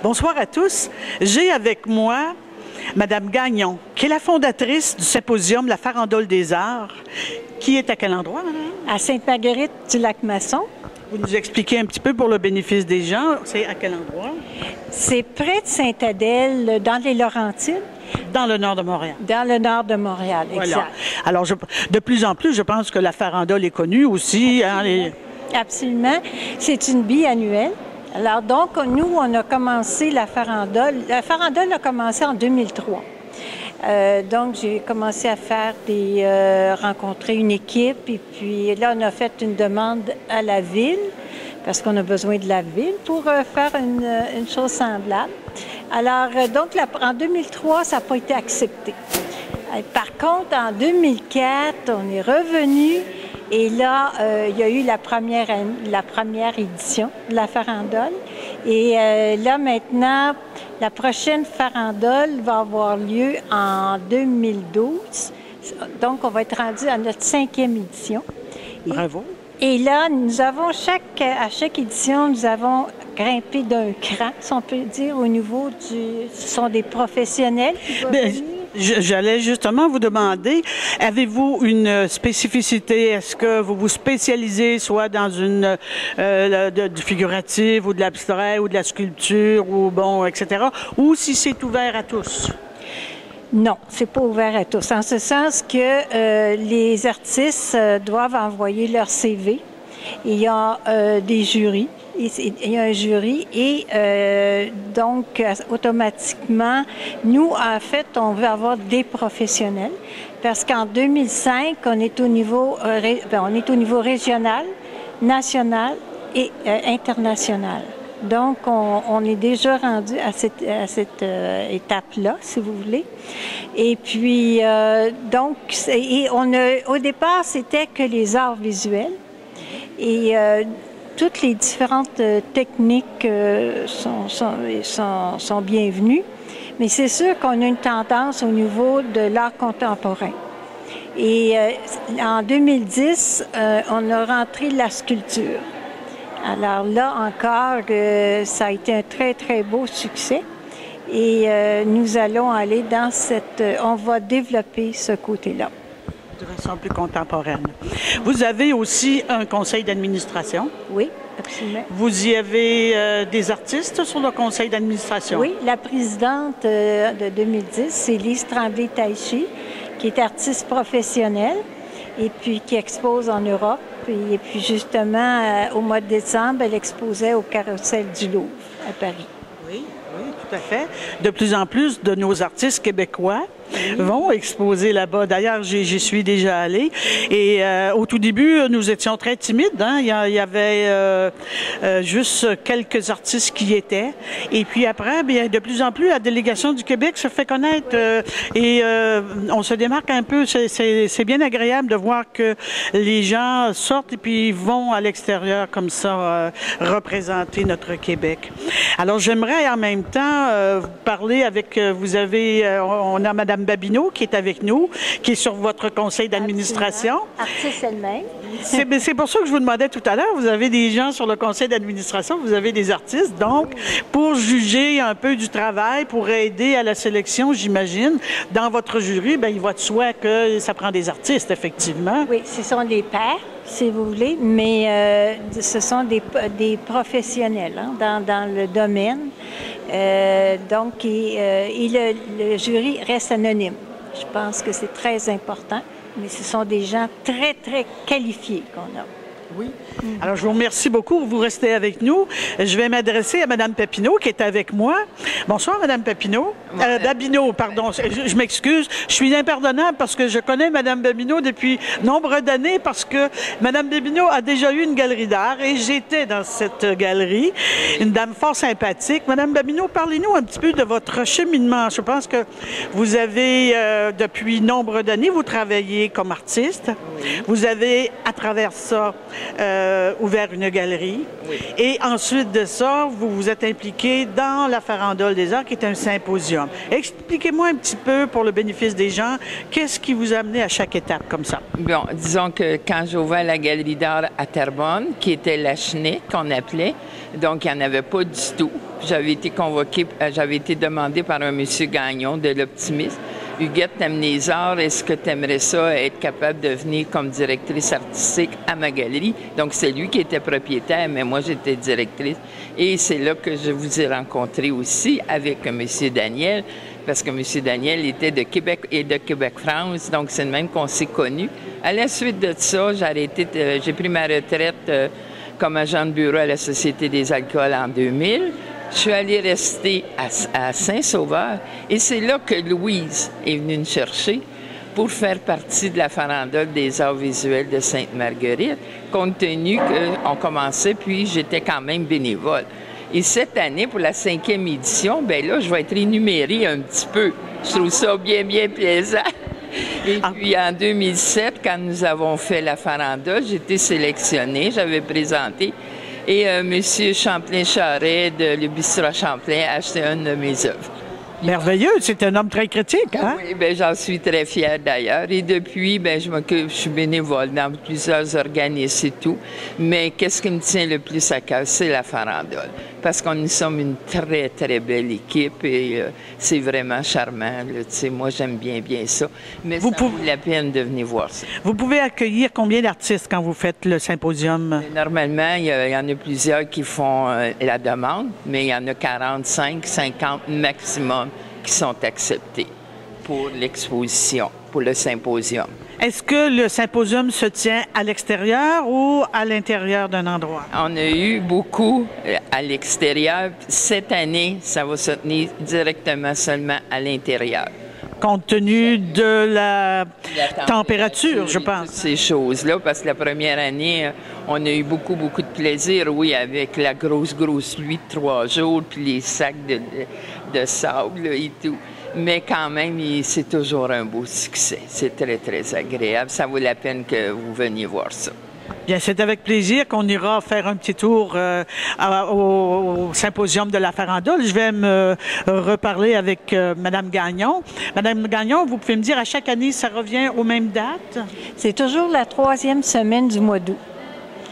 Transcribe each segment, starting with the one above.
Bonsoir à tous. J'ai avec moi Madame Gagnon, qui est la fondatrice du symposium La Farandole des Arts, qui est à quel endroit, madame? À Sainte-Marguerite du Lac-Masson. Vous nous expliquez un petit peu pour le bénéfice des gens, c'est à quel endroit? C'est près de Sainte-Adèle, dans les Laurentides. Dans le nord de Montréal. Dans le nord de Montréal, exact. Voilà. Alors, de plus en plus, je pense que la farandole est connue aussi. Absolument. C'est une biannuelle. Alors donc, nous, on a commencé la farandole. La farandole a commencé en 2003. Donc, j'ai commencé à faire rencontrer une équipe. Et puis là, on a fait une demande à la ville, parce qu'on a besoin de la ville pour faire une chose semblable. Alors, donc, en 2003, ça n'a pas été accepté. Par contre, en 2004, on est revenu. Et là, il y a eu la première édition de la farandole. Et là, maintenant, la prochaine farandole va avoir lieu en 2012. Donc, on va être rendu à notre 5e édition. Bravo. Et là, nous avons à chaque édition, nous avons grimpé d'un cran, si on peut dire, au niveau ce sont des professionnels qui vont venir. J'allais justement vous demander, avez-vous une spécificité? Est-ce que vous vous spécialisez soit dans du figuratif ou de l'abstrait ou de la sculpture ou bon, etc. Ou si c'est ouvert à tous? Non, c'est pas ouvert à tous. En ce sens que les artistes doivent envoyer leur CV. Il y a des jurys. Il y a un jury et donc automatiquement, nous, en fait, on veut avoir des professionnels parce qu'en 2005, on est au niveau régional, national et international. Donc, on est déjà rendu à cette étape-là, si vous voulez. Et puis, au départ, c'était que les arts visuels. Et toutes les différentes techniques sont bienvenues, mais c'est sûr qu'on a une tendance au niveau de l'art contemporain. Et en 2010, on a rentré la sculpture. Alors là encore, ça a été un très, très beau succès. Et nous allons aller dans on va développer ce côté-là. De façon plus contemporaine. Vous avez aussi un conseil d'administration. Oui, absolument. Vous y avez des artistes sur le conseil d'administration? Oui, la présidente de 2010, c'est Lise Tremblay-Taichi, qui est artiste professionnelle et puis qui expose en Europe. Et puis justement, au mois de décembre, elle exposait au Carrousel du Louvre à Paris. Oui, oui, tout à fait. De plus en plus de nos artistes québécois vont exposer là-bas. D'ailleurs, j'y suis déjà allée. Et au tout début, nous étions très timides. Hein? Il y avait juste quelques artistes qui y étaient. Et puis après, bien, de plus en plus, la délégation du Québec se fait connaître. Et on se démarque un peu. C'est bien agréable de voir que les gens sortent et puis vont à l'extérieur comme ça représenter notre Québec. Alors, j'aimerais en même temps vous parler avec... on a Madame Babineau qui est avec nous, qui est sur votre conseil d'administration. Artiste elle-même. C'est pour ça que je vous demandais tout à l'heure, vous avez des gens sur le conseil d'administration, vous avez des artistes, donc pour juger un peu du travail, pour aider à la sélection, j'imagine, dans votre jury, bien, il va de soi que ça prend des artistes, effectivement. Oui, ce sont des pairs, si vous voulez, mais ce sont des professionnels dans le domaine. Donc, le jury reste anonyme. Je pense que c'est très important, mais ce sont des gens très, très qualifiés qu'on a. Oui. Alors, je vous remercie beaucoup. Vous restez avec nous. Je vais m'adresser à Mme Papineau, qui est avec moi. Bonsoir, Mme Papineau. Babineau, pardon. Je m'excuse. Je suis impardonnable parce que je connais Mme Babineau depuis nombre d'années parce que Mme Babineau a déjà eu une galerie d'art et j'étais dans cette galerie. Une dame fort sympathique. Mme Babineau, parlez-nous un petit peu de votre cheminement. Je pense que vous avez, depuis nombre d'années, vous travaillez comme artiste. Oui. Vous avez, à travers ça, ouvert une galerie. Oui. Et ensuite de ça, vous vous êtes impliqué dans la Farandole des Arts, qui est un symposium. Expliquez-moi un petit peu, pour le bénéfice des gens, qu'est-ce qui vous a amené à chaque étape comme ça? Bon, disons que quand j'ai ouvert la galerie d'art à Terrebonne, qui était la Chenille, qu'on appelait, donc il n'y en avait pas du tout. J'avais été convoquée, j'avais été demandée par un monsieur Gagnon de l'Optimiste. Huguette, t'aimes les arts, est-ce que tu aimerais ça, être capable de venir comme directrice artistique à ma galerie? Donc, c'est lui qui était propriétaire, mais moi, j'étais directrice. Et c'est là que je vous ai rencontré aussi avec M. Daniel, parce que M. Daniel était de Québec et de Québec-France, donc c'est le même qu'on s'est connus. À la suite de ça, j'ai pris ma retraite comme agent de bureau à la Société des alcools en 2000. Je suis allée rester à Saint-Sauveur et c'est là que Louise est venue me chercher pour faire partie de la Farandole des arts visuels de Sainte-Marguerite, compte tenu qu'on commençait, puis j'étais quand même bénévole. Et cette année, pour la 5e édition, bien là, je vais être énumérée un petit peu. Je trouve ça bien, bien plaisant. Et puis, en 2007, quand nous avons fait la Farandole, j'ai été sélectionnée, j'avais présenté. Et M. Champlain-Charret de Le Bistrot Champlain a acheté une de mes œuvres. Merveilleux, c'est un homme très critique, hein? Oui, bien, j'en suis très fière d'ailleurs. Et depuis, bien, je suis bénévole dans plusieurs organismes et tout. Mais qu'est-ce qui me tient le plus à cœur, c'est la Farandole. Parce que nous sommes une très, très belle équipe et c'est vraiment charmant. Tu sais, moi, j'aime bien, bien ça. Mais ça vaut la peine de venir voir ça. Vous pouvez accueillir combien d'artistes quand vous faites le symposium? Normalement, il y en a plusieurs qui font la demande, mais il y en a 45, 50 maximum qui sont acceptés pour l'exposition, pour le symposium. Est-ce que le symposium se tient à l'extérieur ou à l'intérieur d'un endroit? On a eu beaucoup à l'extérieur. Cette année, ça va se tenir directement seulement à l'intérieur. Compte tenu de la température, je pense. Toutes ces choses-là, parce que la première année, on a eu beaucoup, beaucoup de plaisir, oui, avec la grosse pluie de 3 jours, puis les sacs de sable là, et tout. Mais quand même, c'est toujours un beau succès. C'est très, très agréable. Ça vaut la peine que vous veniez voir ça. Bien, c'est avec plaisir qu'on ira faire un petit tour au symposium de la Farandole. Je vais me reparler avec Mme Gagnon. Mme Gagnon, vous pouvez me dire, à chaque année, ça revient aux mêmes dates? C'est toujours la 3e semaine du mois d'août.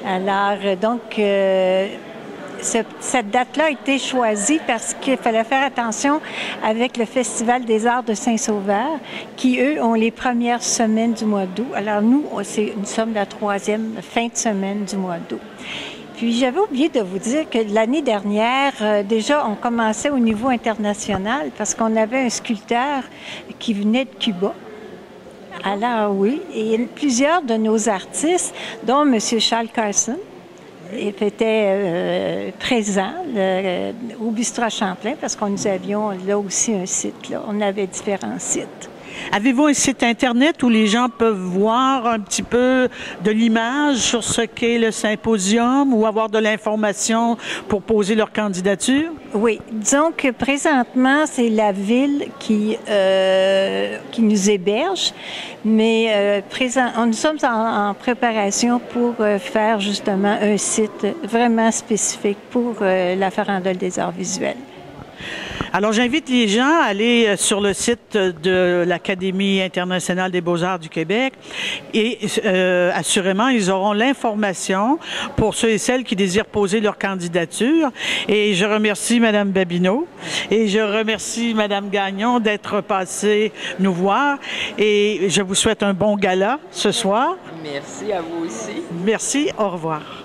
Alors, donc, cette date-là a été choisie parce qu'il fallait faire attention avec le Festival des arts de Saint-Sauveur, qui, eux, ont les premières semaines du mois d'août. Alors, nous sommes la 3e fin de semaine du mois d'août. Puis, j'avais oublié de vous dire que l'année dernière, déjà, on commençait au niveau international parce qu'on avait un sculpteur qui venait de Cuba. Alors, oui, et plusieurs de nos artistes, dont M. Charles Carson, était présent au Bistrot Champlain parce que nous avions là aussi un site. Là. On avait différents sites. Avez-vous un site Internet où les gens peuvent voir un petit peu de l'image sur ce qu'est le symposium ou avoir de l'information pour poser leur candidature? Oui. Disons que présentement, c'est la ville qui nous héberge, mais nous sommes en préparation pour faire justement un site vraiment spécifique pour la Farandole des arts visuels. Alors, j'invite les gens à aller sur le site de l'Académie internationale des beaux-arts du Québec et assurément, ils auront l'information pour ceux et celles qui désirent poser leur candidature. Et je remercie Mme Babineau et je remercie Mme Gagnon d'être passée nous voir et je vous souhaite un bon gala ce soir. Merci à vous aussi. Merci, au revoir.